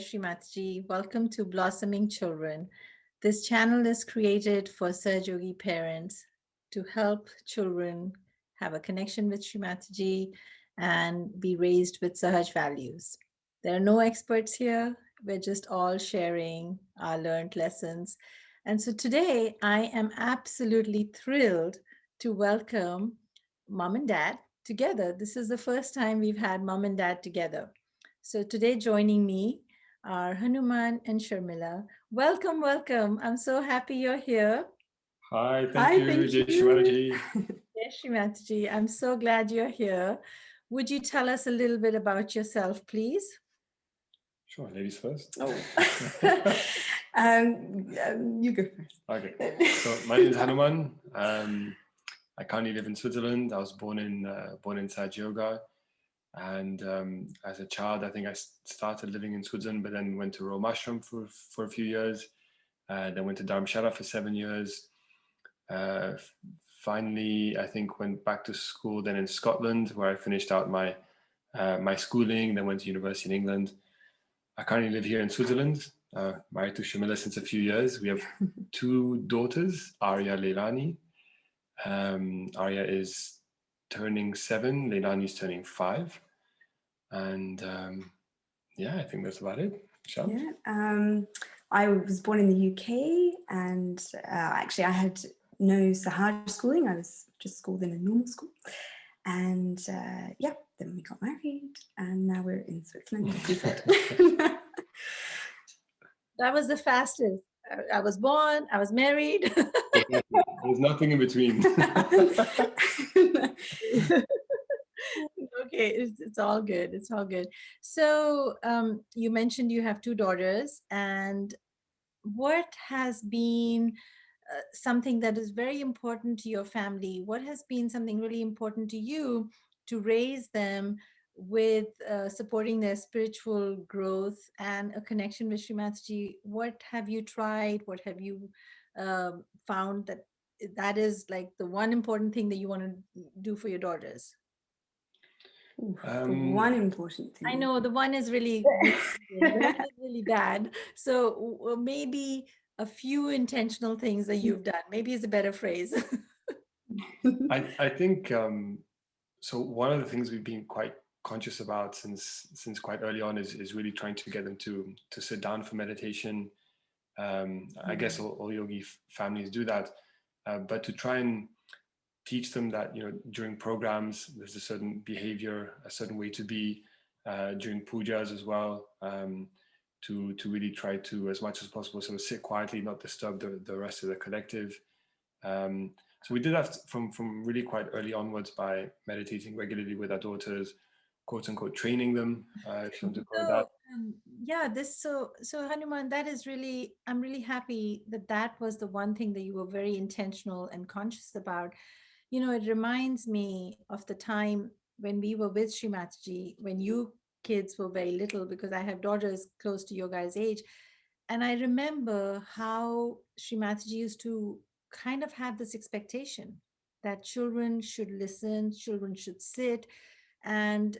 Shri Mataji. Welcome to Blossoming Children. This channel is created for Sahajogi parents to help children have a connection with Shri Mataji and be raised with Sahaj values. There are no experts here. We're just all sharing our learned lessons. And so today I am absolutely thrilled to welcome mom and dad together. This is the first time we've had mom and dad together. So today joining me are Hanuman and Sharmila. Welcome, welcome. I'm so happy you're here. Hi, thank you, Shri Mataji. Yes, Shri Mataji, I'm so glad you're here. Would you tell us a little bit about yourself, please? Sure, ladies first. Oh. You go first. Okay, so my name is Hanuman. I currently live in Switzerland. I was born in Sahajoga, and as a child, I think I started living in Switzerland, but then went to Rome Ashram for a few years. Then went to Dharamshala for 7 years. Finally, I think went back to school then in Scotland, where I finished out my my schooling. Then went to university in England. I currently live here in Switzerland, married to Sharmila since a few years. We have two daughters, Arya, Leilani. Arya is turning 7, Leilani is turning 5. And yeah, I think that's about it. Shall? Yeah, I was born in the UK, and actually I had no Sahaj schooling. I was just schooled in a normal school. And yeah, then we got married, and now we're in Switzerland, as you said. That was the fastest. I was born, I was married. There's nothing in between. Okay, it's all good. It's all good. So you mentioned you have two daughters, and what has been something that is very important to your family? What has been something really important to you to raise them with supporting their spiritual growth and a connection with Shri Mataji? What have you tried? What have you found that is like the one important thing that you want to do for your daughters? One important thing. I know the one is really, really bad. So maybe a few intentional things that you've done. Maybe is a better phrase. I think so. One of the things we've been quite conscious about since quite early on is really trying to get them to sit down for meditation. I guess all yogi families do that, but to try and teach them that during programs there's a certain behavior, a certain way to be, during pujas as well, to really try to, as much as possible, sort of sit quietly, not disturb the rest of the collective. So we did that from really quite early onwards by meditating regularly with our daughters, quote unquote, training them, if you want to call it that. Yeah, so Hanuman, that is really, I'm really happy that was the one thing that you were very intentional and conscious about. It reminds me of the time when we were with Shri Mataji, when you kids were very little, because I have daughters close to your guys' age. And I remember how Shri Mataji used to kind of have this expectation that children should listen, children should sit. And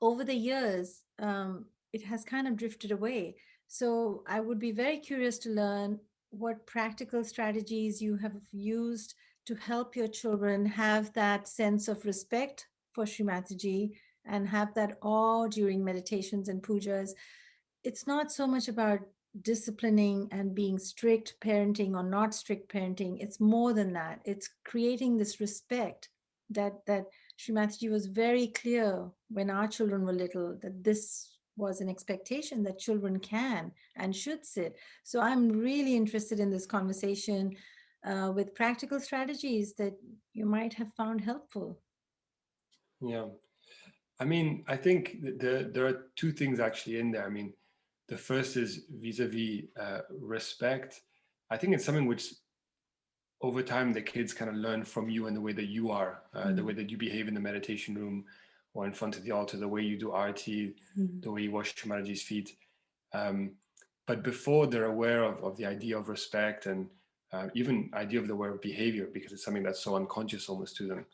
over the years, it has kind of drifted away. So I would be very curious to learn what practical strategies you have used to help your children have that sense of respect for Shri Mataji and have that awe during meditations and pujas. It's not so much about disciplining and being strict parenting or not strict parenting. It's more than that. It's creating this respect that Shri Mataji was very clear when our children were little that this was an expectation that children can and should sit. So I'm really interested in this conversation with practical strategies that you might have found helpful. Yeah, I mean, I think there are two things actually in there. I mean, the first is vis-a-vis respect. I think it's something which over time the kids kind of learn from you and the way that you are, the way that you behave in the meditation room or in front of the altar, the way you do arati, the way you wash Shri Mataji's feet. But before they're aware of the idea of respect and even idea of the word behavior, because it's something that's so unconscious almost to them,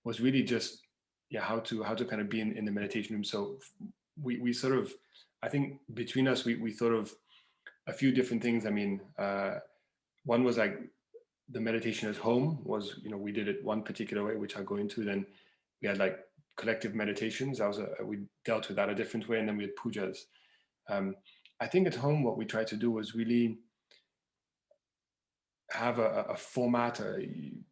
was really just how to kind of be in the meditation room. So we sort of, I think between us, we thought of a few different things. I mean, one was like the meditation at home was, we did it one particular way, which I'll go into. Then we had like collective meditations. We dealt with that a different way. And then we had pujas. I think at home, what we tried to do was really have a format, a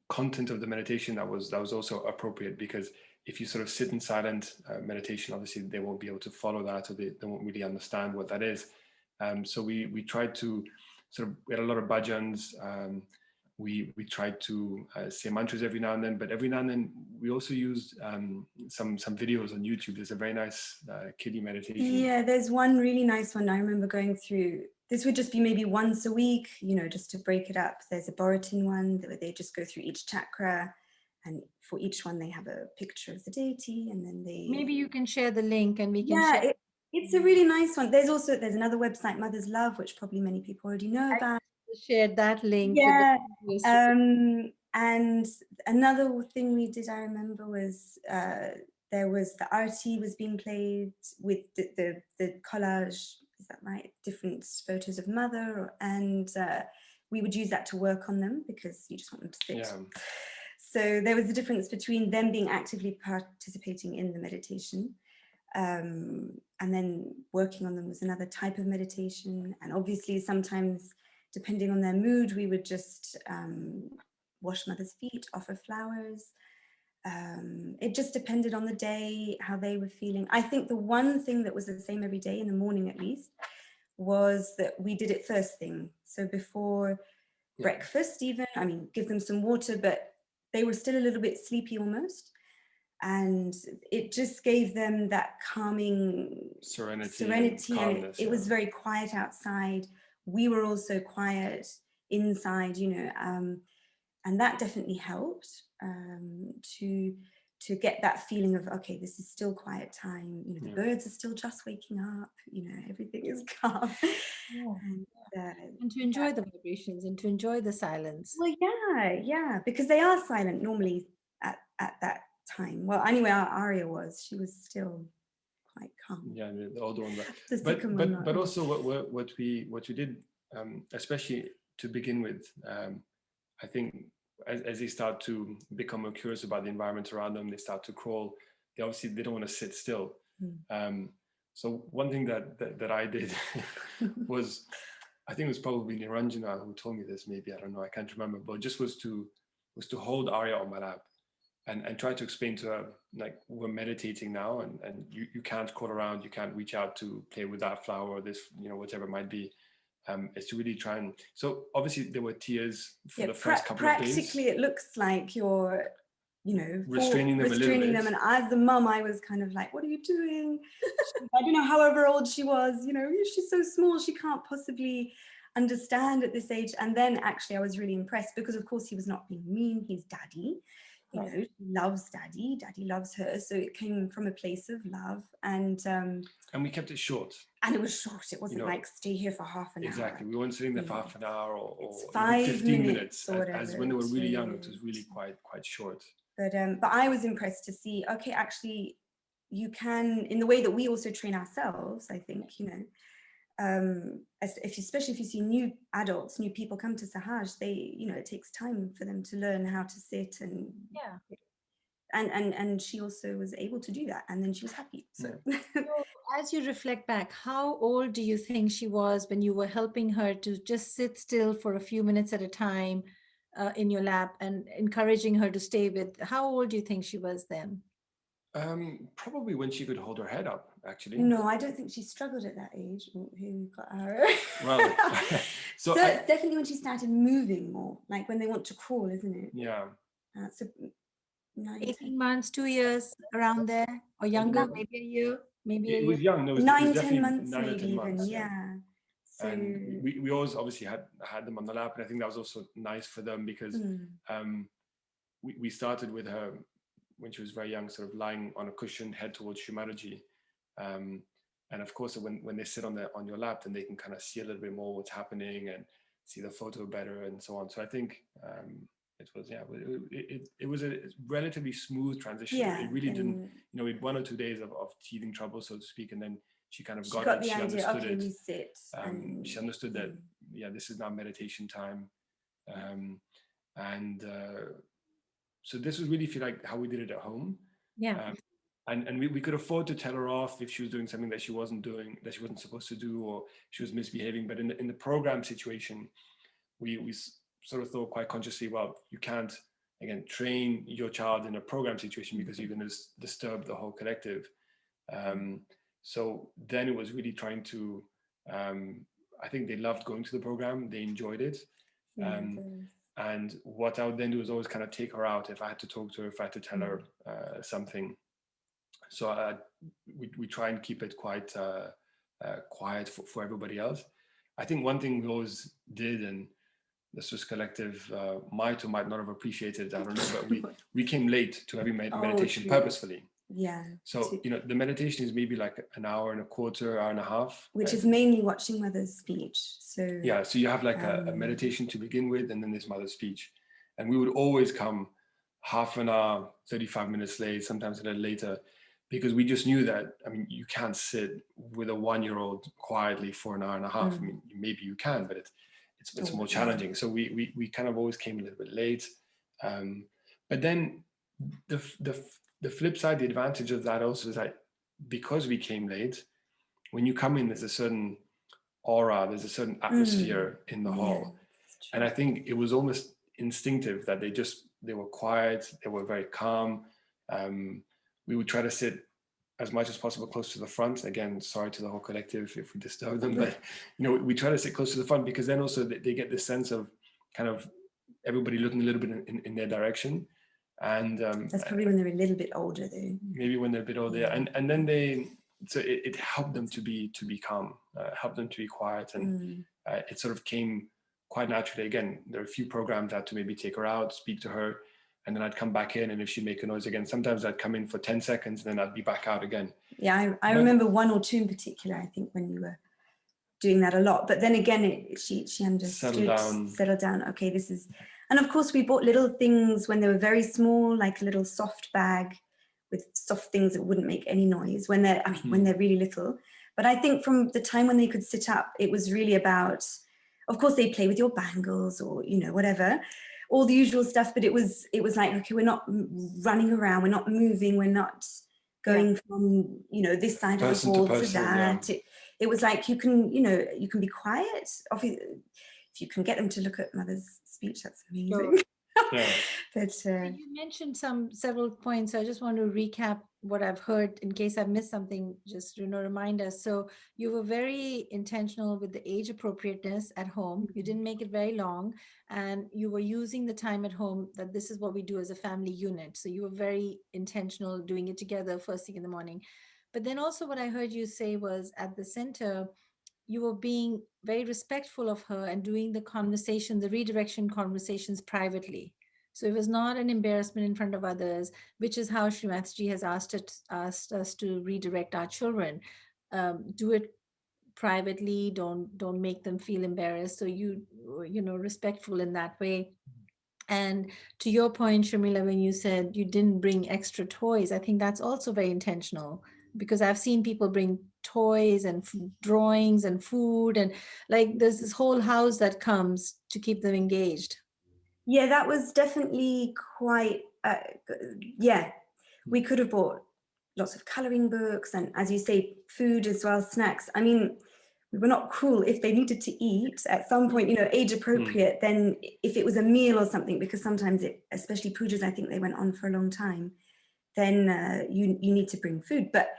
content of the meditation that was also appropriate, because if you sort of sit in silent meditation, obviously they won't be able to follow that, or they won't really understand what that is. So we tried to we had a lot of bhajans. We tried to say mantras every now and then, but every now and then we also used some videos on YouTube. There's a very nice kiddie meditation. Yeah, there's one really nice one I remember going through. This would just be maybe once a week, just to break it up. There's a Borotin one where they just go through each chakra, and for each one they have a picture of the deity, and then they... Maybe you can share the link and we can share. It's a really nice one. There's another website, Mother's Love, which probably many people already know about. Shared that link. Yeah. And another thing we did, I remember, was there was the arti was being played with the collage. Is that right? Different photos of mother, and we would use that to work on them because you just want them to sit. Yeah. So there was a difference between them being actively participating in the meditation, and then working on them was another type of meditation. And obviously sometimes, depending on their mood, we would just wash mother's feet, offer flowers. It just depended on the day, how they were feeling. I think the one thing that was the same every day, in the morning at least, was that we did it first thing. So before breakfast even, I mean, give them some water, but they were still a little bit sleepy almost. And it just gave them that calming serenity. And it was very quiet outside. We were also quiet inside, and that definitely helped to get that feeling of, okay, this is still quiet time. The birds are still just waking up. Everything is calm. And to enjoy the vibrations and to enjoy the silence. Well, yeah, because they are silent normally at that time. Well, anyway, our Aria she was still quite calm. Yeah, the older one. But also what we did, especially to begin with, I think as they start to become more curious about the environment around them, they start to crawl. They don't want to sit still. So one thing that I did was, I think it was probably Niranjana who told me this. Maybe, I don't know, I can't remember. But just was to hold Arya on my lap and try to explain to her, like, we're meditating now, and you can't crawl around, you can't reach out to play with that flower or this, whatever it might be. It's to really try and, so obviously there were tears for the first couple of days. Practically it looks like you're, restraining them. And as the mum, I was kind of like, what are you doing? I don't know, however old she was, she's so small, she can't possibly understand at this age. And then actually I was really impressed because of course he was not being mean, he's daddy. She loves daddy loves her, so it came from a place of love. And we kept it short, and it was short. It wasn't like stay here for half an hour. Exactly, we weren't sitting there for half an hour or 15 minutes or whatever. As when they were really young, it was really quite short. But I was impressed to see, okay, actually you can, in the way that we also train ourselves, I think, especially if you see new adults, new people come to Sahaj, they, it takes time for them to learn how to sit and and she also was able to do that, and then she was happy. So as you reflect back, how old do you think she was when you were helping her to just sit still for a few minutes at a time in your lap and encouraging her to stay with? How old do you think she was then? Probably when she could hold her head up, actually. No, I don't think she struggled at that age. Who got her? Well, so it's definitely when she started moving more, like when they want to crawl, isn't it? Yeah. So 18 months, 2 years, around there, or younger, maybe a year, maybe it was young. No, it was 9-10 months, 9 or 10 maybe months, even. Yeah. So and we always obviously had them on the lap, and I think that was also nice for them because we started with her when she was very young, sort of lying on a cushion, head towards Shri Mataji. And of course, when they sit on your lap, then they can kind of see a little bit more what's happening and see the photo better and so on. So I think it was, yeah, it was a relatively smooth transition. Yeah, It really didn't, you know, we had 1 or 2 days of teething trouble, so to speak, and then she kind of she got got it, the she idea, understood okay, it. we sit. And, She understood that, yeah, this is now meditation time. And so this was really feel like how we did it at home. Yeah. And we could afford to tell her off if she was doing something that she wasn't doing, that she wasn't supposed to do, or she was misbehaving. But in the program situation, we sort of thought quite consciously, well, you can't, again, train your child in a program situation because you're going to disturb the whole collective. So then it was really trying to, I think they loved going to the program. They enjoyed it. And what I would then do is always kind of take her out if I had to talk to her, if I had to tell her something. So we try and keep it quite quiet for everybody else. I think one thing we always did, and the Swiss collective might or might not have appreciated, I don't know, but we came late to every meditation purposefully. Yeah. So, you know, the meditation is maybe like an hour and a quarter, hour and a half. Which is mainly watching mother's speech. So yeah, so you have like a meditation to begin with, and then there's mother's speech. And we would always come half an hour, 35 minutes late, sometimes a little later, because we just knew that, I mean, you can't sit with a 1-year-old quietly for an hour and a half. I mean, maybe you can, but it's more challenging. So we kind of always came a little bit late. But then the flip side, the advantage of that also is that because we came late, when you come in, there's a certain aura, there's a certain atmosphere in the hall. And I think it was almost instinctive that they were quiet, they were very calm. We would try to sit as much as possible close to the front. Again, sorry to the whole collective if we disturb them, but you know, we try to sit close to the front because then also they get this sense of kind of everybody looking a little bit in their direction. And that's probably when they're a little bit older, though. Maybe when they're a bit older, and then so it helped them to be calm, helped them to be quiet, and it sort of came quite naturally. Again, there are a few programs I had to maybe take her out, speak to her, and then I'd come back in, and if she'd make a noise again, sometimes I'd come in for 10 seconds, and then I'd be back out again. Yeah, I remember 1 or 2 in particular, I think, when you were doing that a lot. But then again, she understood, settled down. Okay, this is, and of course we bought little things when they were very small, like a little soft bag with soft things that wouldn't make any noise when they're, I mean, when they're really little. But I think from the time when they could sit up, it was really about, of course they play with your bangles or, you know, whatever, all the usual stuff. But it was like, okay, we're not running around, we're not moving, we're not going from, you know, this side of the hall to that. It was like, you can, you know, you can be quiet. Obviously, if you can get them to look at mother's speech, that's amazing. But you mentioned several points. I just want to recap what I've heard in case I've missed something, just, you know, remind us. So you were very intentional with the age appropriateness at home. You didn't make it very long, and you were using the time at home that this is what we do as a family unit. So you were very intentional doing it together first thing in the morning. But then also what I heard you say was at the center, you were being very respectful of her and doing the conversation, the redirection conversations privately. So it was not an embarrassment in front of others, which is how Shri Mataji has asked us to redirect our children. Do it privately. Don't make them feel embarrassed. So you know, respectful in that way. And to your point, Sharmila, when you said you didn't bring extra toys, I think that's also very intentional, because I've seen people bring toys and drawings and food, and like there's this whole house that comes to keep them engaged. Yeah, that was definitely quite, we could have bought lots of colouring books and, as you say, food as well, snacks. I mean, we were not cruel. If they needed to eat at some point, you know, age appropriate, then if it was a meal or something, because sometimes especially pujas, I think they went on for a long time, then you need to bring food. But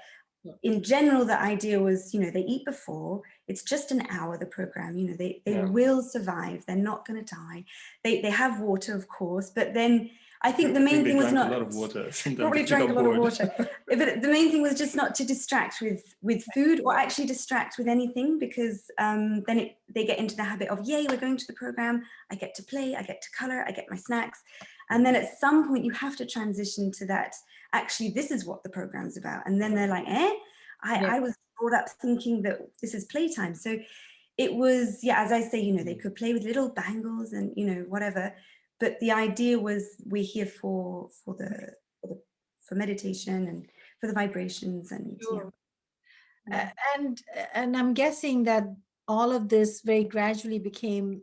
in general, the idea was, you know, they eat before, it's just an hour, the program, you know, they will survive, they're not going to die. They have water, of course, but then I think the main thing was not, a lot of water. Probably drank a lot of water. But the main thing was just not to distract with food, or actually distract with anything, because then they get into the habit of, yay, we're going to the program, I get to play, I get to color, I get my snacks. And then at some point you have to transition to that, actually, this is what the program's about. And then they're like, I was brought up thinking that this is playtime. So it was, as I say, you know, they could play with little bangles and, you know, whatever. but the idea was we're here for meditation and for the vibrations, and Sure. yeah. And I'm guessing that all of this very gradually became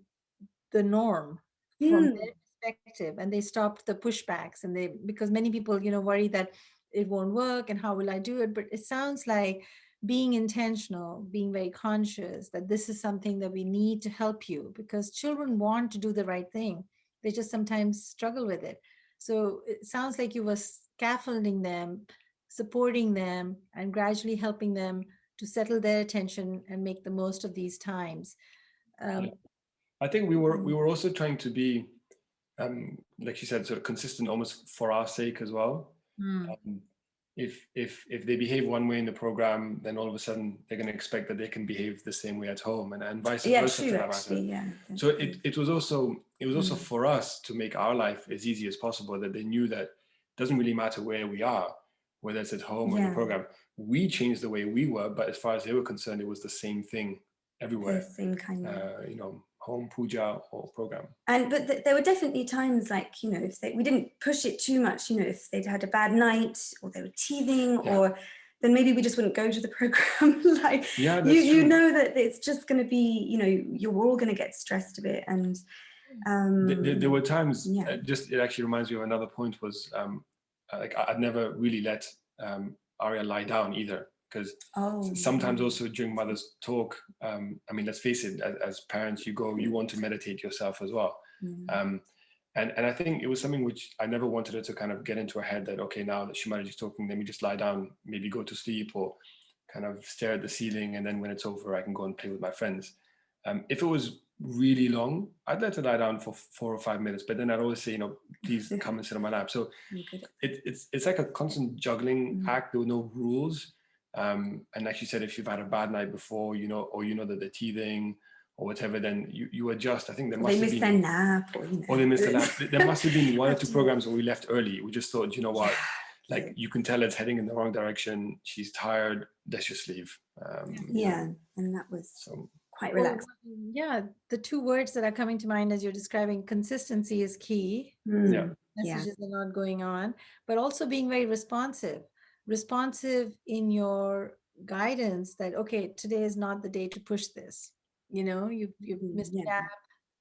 the norm from Mm. their perspective, and they stopped the pushbacks, and they, because many people, worry that it won't work and how will I do it, but it sounds like being intentional, being very conscious that this is something that we need to help you, because children want to do the right thing, they just sometimes struggle with it. So it sounds like you were scaffolding them, supporting them, and gradually helping them to settle their attention and make the most of these times. um, I think we were also trying to be, like you said, sort of consistent, almost for our sake as well. mm. If they behave one way in the program, then all of a sudden they're going to expect that they can behave the same way at home, and vice versa True, for that actually, matter. yeah. So it was also Mm. for us to make our life as easy as possible, that they knew that it doesn't really matter where we are, whether it's at home or in the program. We changed the way we were, but as far as they were concerned, it was the same thing everywhere. The same kind of home, puja, or program. And but there were definitely times, like, if we didn't push it too much, if they'd had a bad night or they were teething, or then maybe we just wouldn't go to the program. Like, that's you true. know that it's just going to be, you're all going to get stressed a bit. And there were times, it actually reminds me of another point, was like I'd never really let Arya lie down either, because sometimes also during mother's talk, I mean, let's face it, as parents, you want to meditate yourself as well. And I think it was something which I never wanted her to kind of get into her head, that, okay, now that Shri Mataji is talking, let me just lie down, maybe go to sleep, or kind of stare at the ceiling, and then when it's over, I can go and play with my friends. If it was really long, I'd let her lie down for 4 or 5 minutes, but then I'd always say, please come and sit on my lap. So it's like a constant juggling act. There were no rules. And like you said, if you've had a bad night before, or that they're teething or whatever, then you adjust. I think there must have been, their nap, or they missed a nap. There must have been 1 or 2 programs where we left early. We just thought, what, like, you can tell it's heading in the wrong direction. She's tired. Let's just leave. And that was quite relaxed. The 2 words that are coming to mind as you're describing, consistency is key. Messages are not going on, but also being very responsive in your guidance, that, okay, today is not the day to push this. You've missed a gap.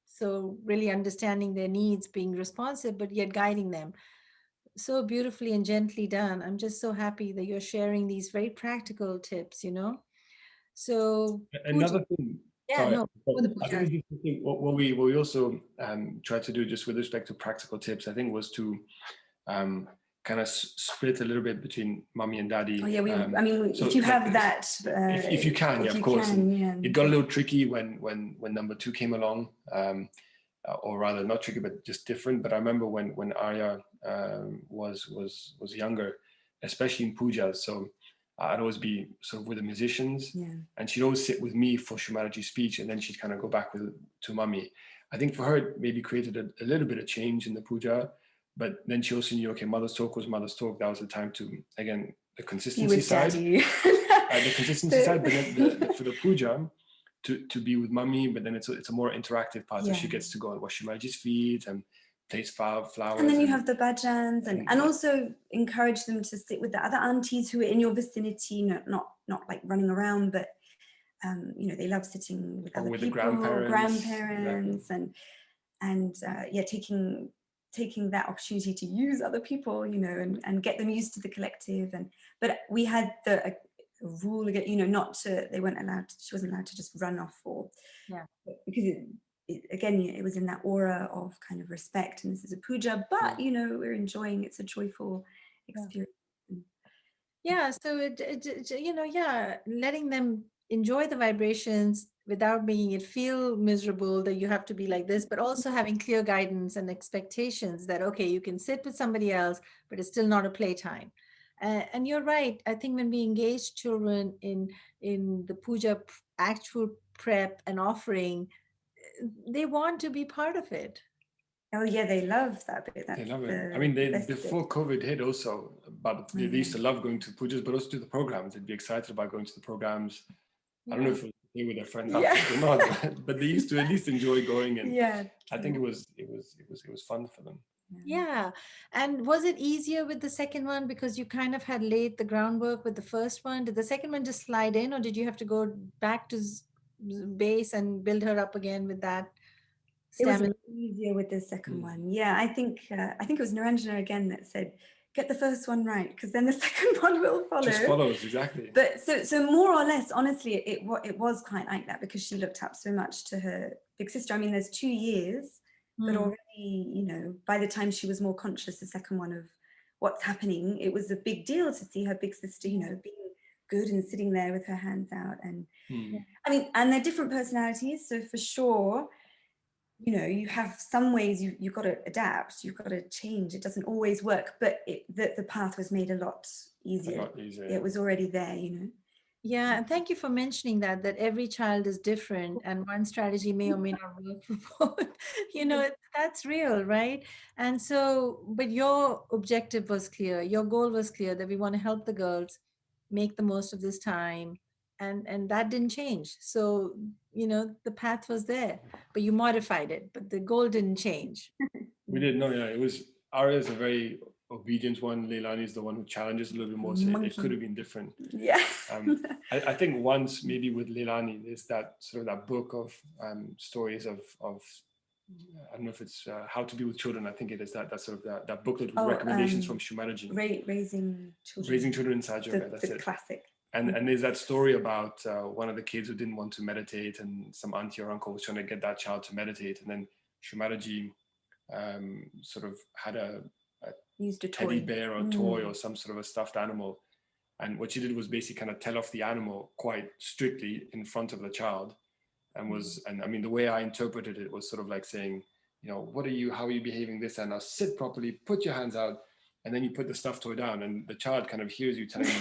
So really understanding their needs, being responsive, but yet guiding them. So beautifully and gently done. I'm just so happy that you're sharing these very practical tips, So another thing, I think it's interesting, what we also tried to do, just with respect to practical tips, I think, was to kind of split a little bit between mommy and daddy. If you have that, if you can, of course. It got a little tricky when number 2 came along, or rather not tricky, but just different. But I remember when Arya was younger, especially in pujas. So I'd always be sort of with the musicians, and she'd always sit with me for Shri Mataji's speech, and then she'd kind of go back to mummy. I think for her, it maybe created a little bit of change in the puja, but then she also knew, okay, mother's talk was mother's talk. That was the time to, again, the consistency side. The consistency side, but then for the puja, to be with mummy, but then it's a more interactive part. So she gets to go and wash Shri Mataji's feet and place flowers. And then you have the bhajans, and also encourage them to sit with the other aunties who are in your vicinity, not like running around, but they love sitting with other people, grandparents, and taking that opportunity to use other people, and get them used to the collective. But we had a rule again, she wasn't allowed to just run off, because it was in that aura of kind of respect, and this is a puja, but we're enjoying, it's a joyful experience. So letting them enjoy the vibrations without making it feel miserable that you have to be like this, but also having clear guidance and expectations that, okay, you can sit with somebody else, but it's still not a playtime. And you're right. I think when we engage children in the puja actual prep and offering, they want to be part of it. Oh yeah, they love that bit. They love it. I mean, before COVID hit also, but they used to love going to pujas, but also to the programs. They'd be excited about going to the programs. I don't know if it was stay with their friends Yeah. after or not, but they used to at least enjoy going, and Yeah. I think it was fun for them. Yeah. And was it easier with the second one because you kind of had laid the groundwork with the first one? Did the second one just slide in, or did you have to go back to base and build her up again with that It was stamina? easier with the second Mm. one. Yeah, I think it was Naranjana again that said, get the first one right, because then the second one will follow. Just follows, exactly. But so more or less, honestly, it was quite like that because she looked up so much to her big sister. I mean, there's 2 years, but Hmm. already, by the time she was more conscious, the second one, of what's happening, it was a big deal to see her big sister, being good and sitting there with her hands out. And Mm. I mean, and they're different personalities, so for sure, you have some ways you've got to adapt, you've got to change. It doesn't always work, but the path was made a lot easier. A lot easier. It was already there. Yeah, and thank you for mentioning that every child is different and one strategy may or may not work for both. That's real, right? And so, but your objective was clear, your goal was clear that we want to help the girls make the most of this time, and that didn't change. So, the path was there, but you modified it, but the goal didn't change. We did. No, yeah, it was. Arya is a very obedient one. Leilani is the one who challenges a little bit more. So it Monkey. could have been different. Yeah. I think once maybe with Leilani, there's that sort of that book of stories of I don't know if it's How to Be with Children. I think it is that sort of that booklet with recommendations from Shri Mataji. Raising children. Raising children inside yoga. That's the it. Classic. And there's that story about one of the kids who didn't want to meditate, and some auntie or uncle was trying to get that child to meditate, and then Shri Mataji sort of had a used a teddy toy. bear or toy or some sort of a stuffed animal, and what she did was basically kind of tell off the animal quite strictly in front of the child, and I mean, the way I interpreted it was sort of like saying, how are you behaving this, and now sit properly, put your hands out, and then you put the stuffed toy down, and the child kind of hears you telling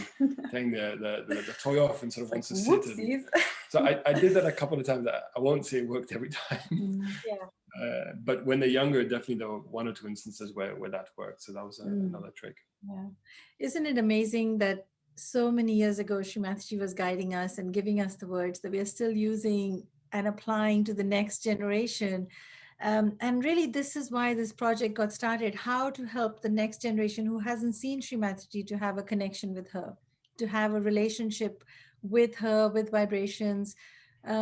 the toy off and sort of wants to sit. And so I did that a couple of times. I won't say it worked every time. Yeah. But when they're younger, definitely there were one or two instances where that worked. So that was another trick. Yeah. Isn't it amazing that so many years ago, Shri Mataji was guiding us and giving us the words that we are still using and applying to the next generation. And really, this is why this project got started, how to help the next generation who hasn't seen Shri Mataji to have a connection with her, to have a relationship with her, with vibrations,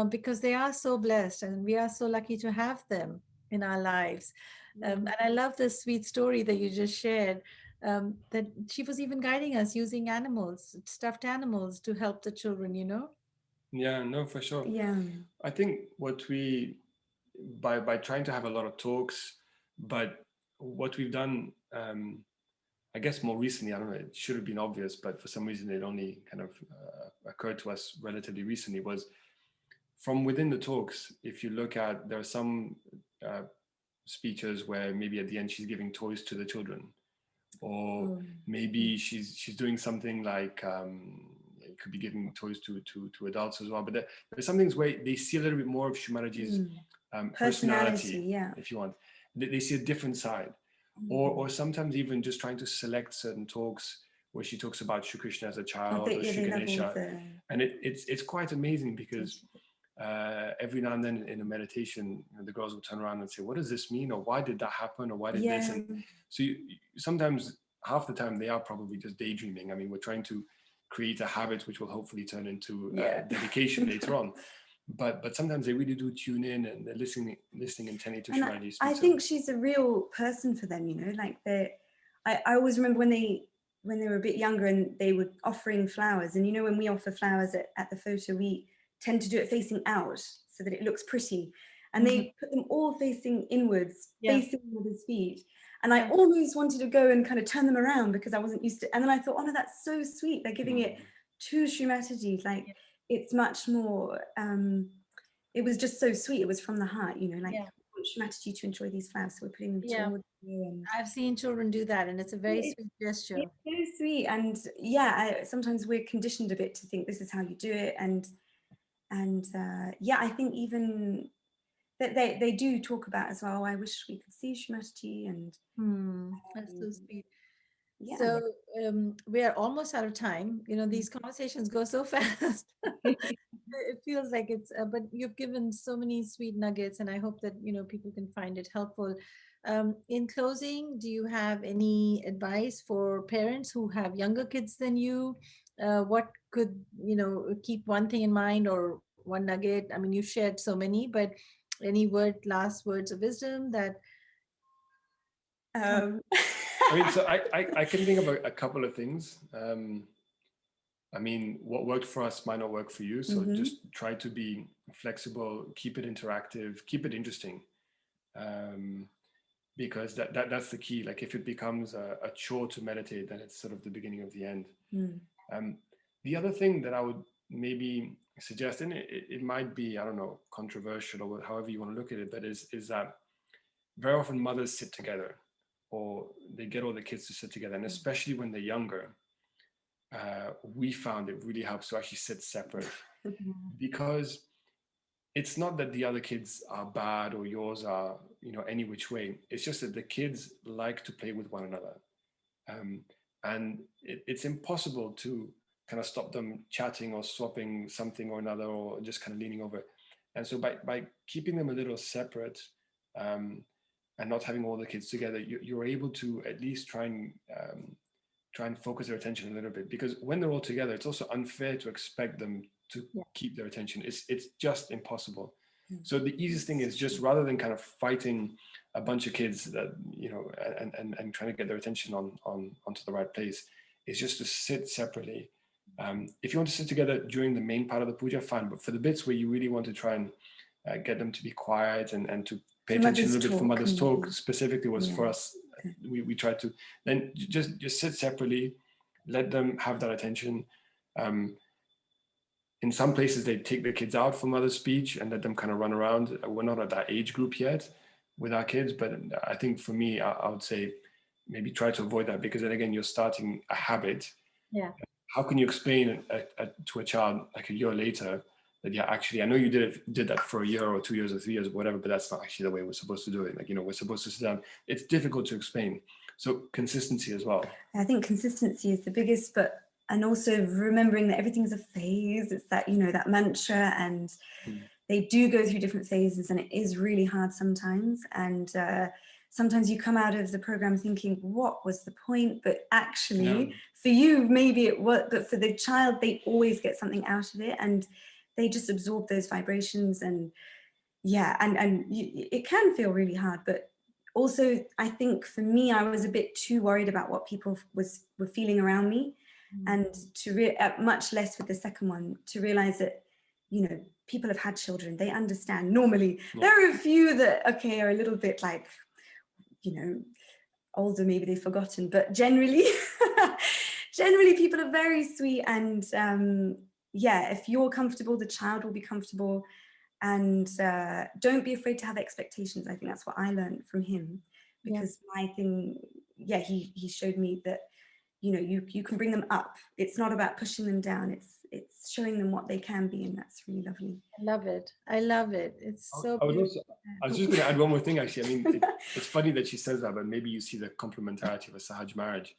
because they are so blessed and we are so lucky to have them in our lives. And I love this sweet story that you just shared, that she was even guiding us using animals, stuffed animals, to help the children. Yeah, no, for sure. Yeah. I think what we, by trying to have a lot of talks, but what we've done, I guess more recently, I don't know, it should have been obvious, but for some reason it only kind of occurred to us relatively recently, was from within the talks. If you look at, there are some speeches where maybe at the end she's giving toys to the children, or maybe she's doing something like it could be giving toys to adults as well. But there's some things where they see a little bit more of Shri Mataji's personality, if you want. They see a different side, or sometimes even just trying to select certain talks where she talks about Shri Krishna as a child, or Shri Ganesha, and it's quite amazing because every now and then in a meditation, the girls will turn around and say, "What does this mean?" or "Why did that happen?" or "Why did this?" And so sometimes, half the time, they are probably just daydreaming. I mean, we're trying to create a habit which will hopefully turn into dedication later on. But sometimes they really do tune in and they're listening intently to Shri Mataji. I think she's a real person for them, like I always remember when they were a bit younger and they were offering flowers, and when we offer flowers at the photo, we tend to do it facing out so that it looks pretty, and they put them all facing inwards, facing mother's feet. And I almost wanted to go and kind of turn them around because I wasn't used to. And then I thought, oh no, that's so sweet. They're giving it to Shri Mataji. Like it's much more. It was just so sweet. It was from the heart, like I want Shri Mataji to enjoy these flowers, so we're putting them towards you. And I've seen children do that, and it's a very sweet gesture. It's so sweet, and sometimes we're conditioned a bit to think this is how you do it, and I think even that they do talk about as well. I wish we could see Shri Mataji, and that's so sweet. Yeah. So we are almost out of time. These conversations go so fast. it feels like it's, but you've given so many sweet nuggets, and I hope that, people can find it helpful. In closing, do you have any advice for parents who have younger kids than you? What could, keep one thing in mind, or one nugget? I mean, you shared so many, but any last words of wisdom that Um, I mean, so I can think of a couple of things. I mean, what worked for us might not work for you. So just try to be flexible, keep it interactive, keep it interesting. Because that's the key. Like if it becomes a chore to meditate, then it's sort of the beginning of the end. Um, the other thing that I would maybe suggest, and it might be, I don't know, controversial or however you want to look at it, but is that very often mothers sit together, or they get all the kids to sit together, and especially when they're younger, we found it really helps to actually sit separate, because it's not that the other kids are bad or yours are, any which way. It's just that the kids like to play with one another. And it's impossible to kind of stop them chatting or swapping something or another, or just kind of leaning over. And so by keeping them a little separate, and not having all the kids together, you're able to at least try and focus their attention a little bit, because when they're all together, it's also unfair to expect them to keep their attention. It's just impossible. So the easiest thing is just, rather than kind of fighting a bunch of kids that, and trying to get their attention onto the right place, is just to sit separately. If you want to sit together during the main part of the puja, fine. But for the bits where you really want to try and get them to be quiet and to pay attention a little bit for mother's talk, specifically was for us. We tried to then just sit separately, let them have that attention. In some places, they take the kids out for mother's speech and let them kind of run around. We're not at that age group yet with our kids, but I think for me, I would say maybe try to avoid that, because then again, you're starting a habit. Yeah. How can you explain to a child like a year later that, yeah, actually, I know you did that for a year or 2 years or 3 years or whatever, but that's not actually the way we're supposed to do it. Like, we're supposed to sit down. It's difficult to explain. So consistency as well. I think consistency is the biggest, and also remembering that everything's a phase. It's that, that mantra, and they do go through different phases, and it is really hard sometimes. And sometimes you come out of the program thinking, what was the point? But actually, for you, maybe it was, but for the child, they always get something out of it, and they just absorb those vibrations. And it can feel really hard. But also, I think for me, I was a bit too worried about what people were feeling around me, and to much less with the second one, to realize that, people have had children, they understand. Normally, there are a few that, are a little bit like, older, maybe they've forgotten, but generally, people are very sweet. And if you're comfortable, the child will be comfortable. And don't be afraid to have expectations. I think that's what I learned from him, because my thing, he showed me that, you can bring them up. It's not about pushing them down. It's showing them what they can be, and that's really lovely. I love it. I love it. It's so I beautiful. was just going to add one more thing, actually. I mean, it's funny that she says that, but maybe you see the complementarity of a Sahaj marriage.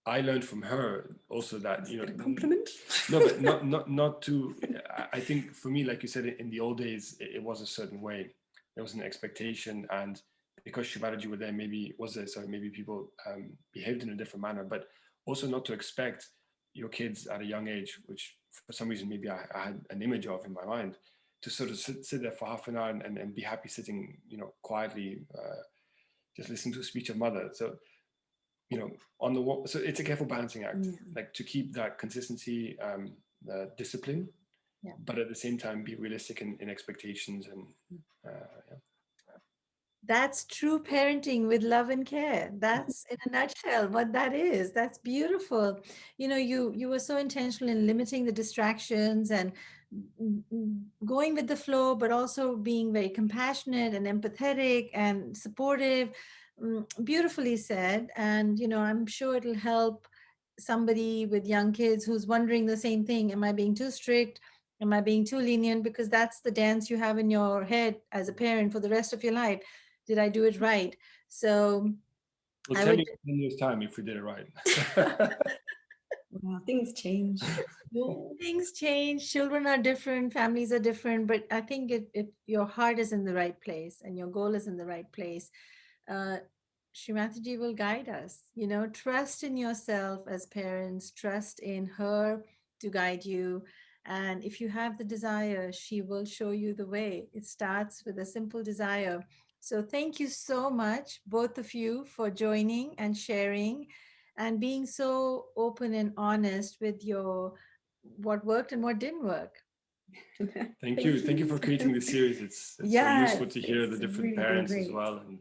I learned from her also that, compliment. No, but not to. I think for me, like you said, in the old days, it was a certain way. There was an expectation, and because Shri Mataji were there, maybe people behaved in a different manner. But also not to expect your kids at a young age, which for some reason maybe I had an image of in my mind, to sort of sit there for half an hour and be happy sitting, quietly, just listening to a speech of mother. So, on the wall, so it's a careful balancing act, like to keep that consistency, discipline, but at the same time be realistic in expectations. And That's true parenting with love and care. That's in a nutshell what that is. That's beautiful. You were so intentional in limiting the distractions and going with the flow, but also being very compassionate and empathetic and supportive. Beautifully said. And I'm sure it'll help somebody with young kids who's wondering the same thing. Am I being too strict? Am I being too lenient? Because that's the dance you have in your head as a parent for the rest of your life. Did I do it right? So we'll tell you in 10 years' time if we did it right. Wow, things change. No. Things change, children are different, families are different, but I think if your heart is in the right place and your goal is in the right place, uh, Shri Mataji will guide us. Trust in yourself as parents, trust in her to guide you. And if you have the desire, she will show you the way. It starts with a simple desire. So thank you so much, both of you, for joining and sharing and being so open and honest with your what worked and what didn't work. Thank you. Thank you for creating this series. It's so Yeah, useful to hear the it's different really been parents as great. well, and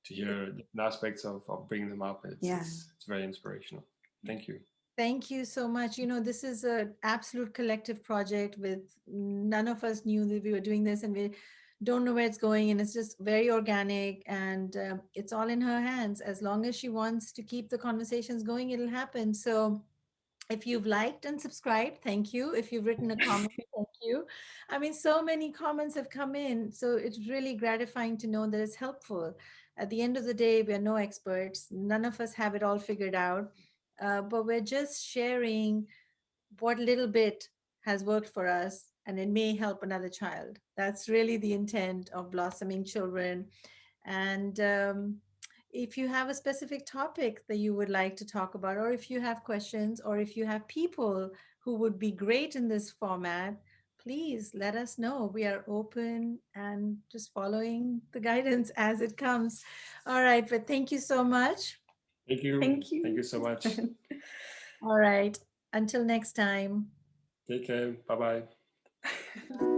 to hear different aspects of bringing them up. Yeah. It's very inspirational. Thank you. Thank you so much. This is an absolute collective project with none of us knew that we were doing this and we don't know where it's going. And it's just very organic and it's all in her hands. As long as she wants to keep the conversations going, it'll happen. So if you've liked and subscribed, thank you. If you've written a comment, thank you. I mean, so many comments have come in. So it's really gratifying to know that it's helpful. At the end of the day, we're no experts. None of us have it all figured out. But we're just sharing what little bit has worked for us and it may help another child. That's really the intent of Blossoming Children. And if you have a specific topic that you would like to talk about, or if you have questions, or if you have people who would be great in this format, please let us know. We are open and just following the guidance as it comes. All right, but thank you so much. Thank you. Thank you. Thank you so much. All right, until next time. Take care. Bye bye.